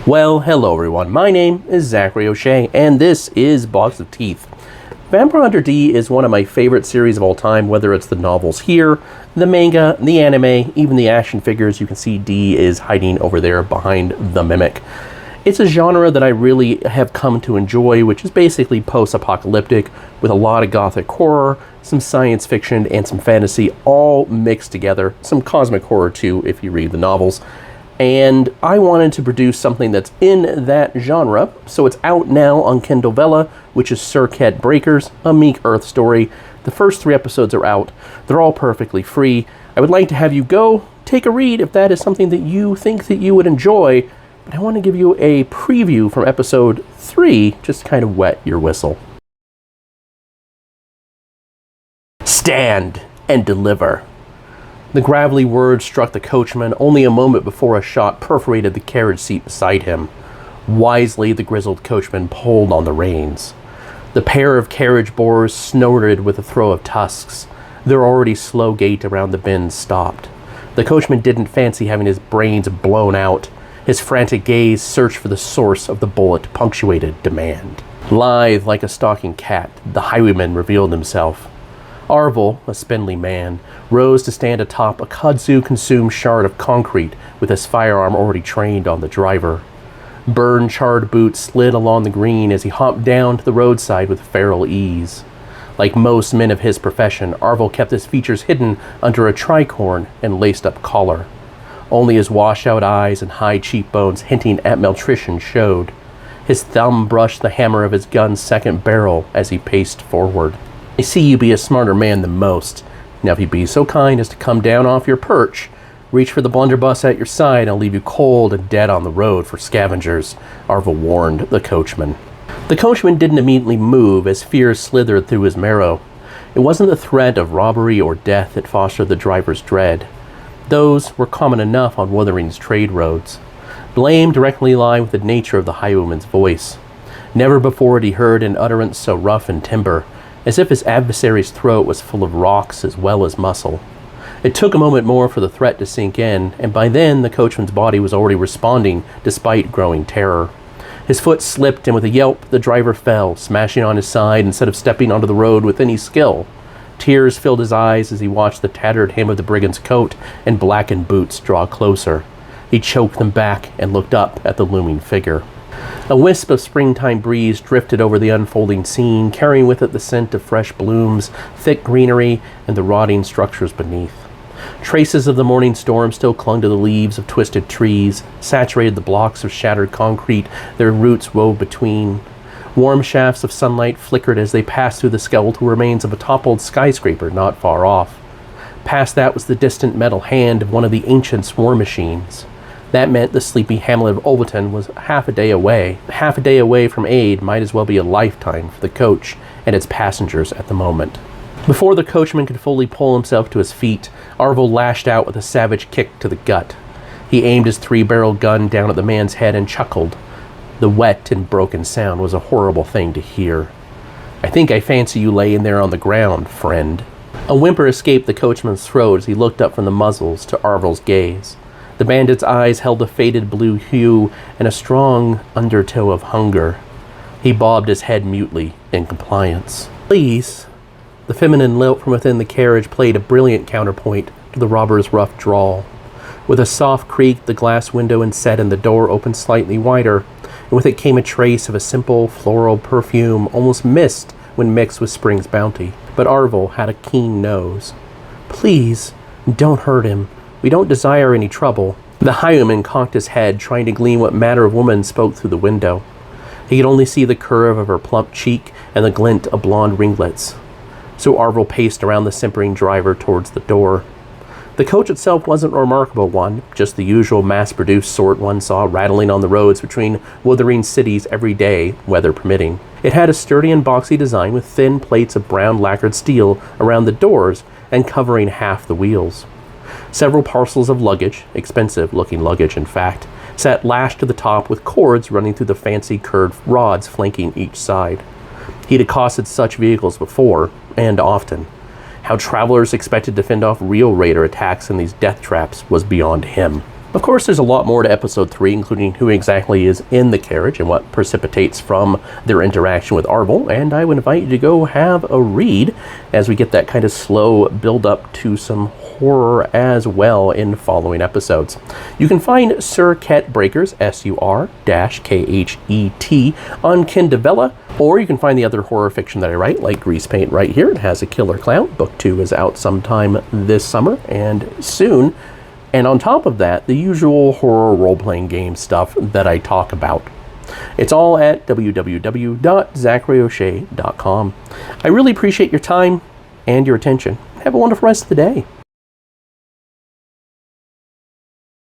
Well, hello everyone. My name is Zachary O'Shea, and this is Box of Teeth. Vampire Hunter D is one of my favorite series of all time, whether it's the novels here, the manga, the anime, even the action figures. You can see D is hiding over there behind the Mimic. It's a genre that I really have come to enjoy, which is basically post-apocalyptic with a lot of gothic horror, some science fiction, and some fantasy all mixed together. Some cosmic horror too, if you read the novels. And I wanted to produce something that's in that genre, so it's out now on Kindle Vella, which is Sur-Khet Breakers, a Meek Earth story. The first 3 episodes are out. They're all perfectly free. I would like to have you go take a read if that is something that you think that you would enjoy, but I want to give you a preview from episode 3, just to kind of wet your whistle. Stand and deliver. The gravelly words struck the coachman only a moment before a shot perforated the carriage seat beside him. Wisely, the grizzled coachman pulled on the reins. The pair of carriage bores snorted with a throw of tusks. Their already slow gait around the bend stopped. The coachman didn't fancy having his brains blown out. His frantic gaze searched for the source of the bullet punctuated demand. Lithe like a stalking cat, the highwayman revealed himself. Arvel, a spindly man, rose to stand atop a kudzu-consumed shard of concrete with his firearm already trained on the driver. Burn-charred boots slid along the green as he hopped down to the roadside with feral ease. Like most men of his profession, Arvel kept his features hidden under a tricorn and laced-up collar. Only his washed-out eyes and high cheekbones hinting at malnutrition showed. His thumb brushed the hammer of his gun's second barrel as he paced forward. I see you be a smarter man than most. Now if you be so kind as to come down off your perch, reach for the blunderbuss at your side and I'll leave you cold and dead on the road for scavengers, Arvel warned the coachman. The coachman didn't immediately move as fear slithered through his marrow. It wasn't the threat of robbery or death that fostered the driver's dread. Those were common enough on Wuthering's trade roads. Blame directly lay with the nature of the highwayman's voice. Never before had he heard an utterance so rough and timber, as if his adversary's throat was full of rocks as well as muscle. It took a moment more for the threat to sink in, and by then the coachman's body was already responding despite growing terror. His foot slipped, and with a yelp, the driver fell, smashing on his side instead of stepping onto the road with any skill. Tears filled his eyes as he watched the tattered hem of the brigand's coat and blackened boots draw closer. He choked them back and looked up at the looming figure. A wisp of springtime breeze drifted over the unfolding scene, carrying with it the scent of fresh blooms, thick greenery, and the rotting structures beneath. Traces of the morning storm still clung to the leaves of twisted trees, saturated the blocks of shattered concrete their roots wove between. Warm shafts of sunlight flickered as they passed through the skeletal remains of a toppled skyscraper not far off. Past that was the distant metal hand of one of the ancient war machines. That meant the sleepy hamlet of Olverton was half a day away. Half a day away from aid might as well be a lifetime for the coach and its passengers at the moment. Before the coachman could fully pull himself to his feet, Arvel lashed out with a savage kick to the gut. He aimed his 3-barrel gun down at the man's head and chuckled. The wet and broken sound was a horrible thing to hear. "I think I fancy you laying there on the ground, friend." A whimper escaped the coachman's throat as he looked up from the muzzles to Arvel's gaze. The bandit's eyes held a faded blue hue and a strong undertow of hunger. He bobbed his head mutely in compliance. "Please." The feminine lilt from within the carriage played a brilliant counterpoint to the robber's rough drawl. With a soft creak, the glass window inset and the door opened slightly wider, and with it came a trace of a simple floral perfume, almost mist when mixed with spring's bounty. But Arvel had a keen nose. "Please, don't hurt him. We don't desire any trouble." The highwayman cocked his head, trying to glean what manner of woman spoke through the window. He could only see the curve of her plump cheek and the glint of blonde ringlets. So Arvel paced around the simpering driver towards the door. The coach itself wasn't a remarkable one, just the usual mass-produced sort one saw rattling on the roads between Wuthering cities every day, weather permitting. It had a sturdy and boxy design with thin plates of brown lacquered steel around the doors and covering half the wheels. Several parcels of luggage, expensive-looking luggage in fact, sat lashed to the top with cords running through the fancy curved rods flanking each side. He'd accosted such vehicles before, and often. How travelers expected to fend off real raider attacks in these death traps was beyond him. Of course, there's a lot more to episode 3, including who exactly is in the carriage and what precipitates from their interaction with Arvel, and I would invite you to go have a read as we get that kind of slow build up to some horror as well in following episodes. You can find Sur-Khet Breakers, Sur-Khet, on Kindevella, or you can find the other horror fiction that I write, like Grease Paint right here. It has a killer clown. Book 2 is out sometime this summer and soon. And on top of that, the usual horror role-playing game stuff that I talk about. It's all at www.zacharyoshay.com. I really appreciate your time and your attention. Have a wonderful rest of the day.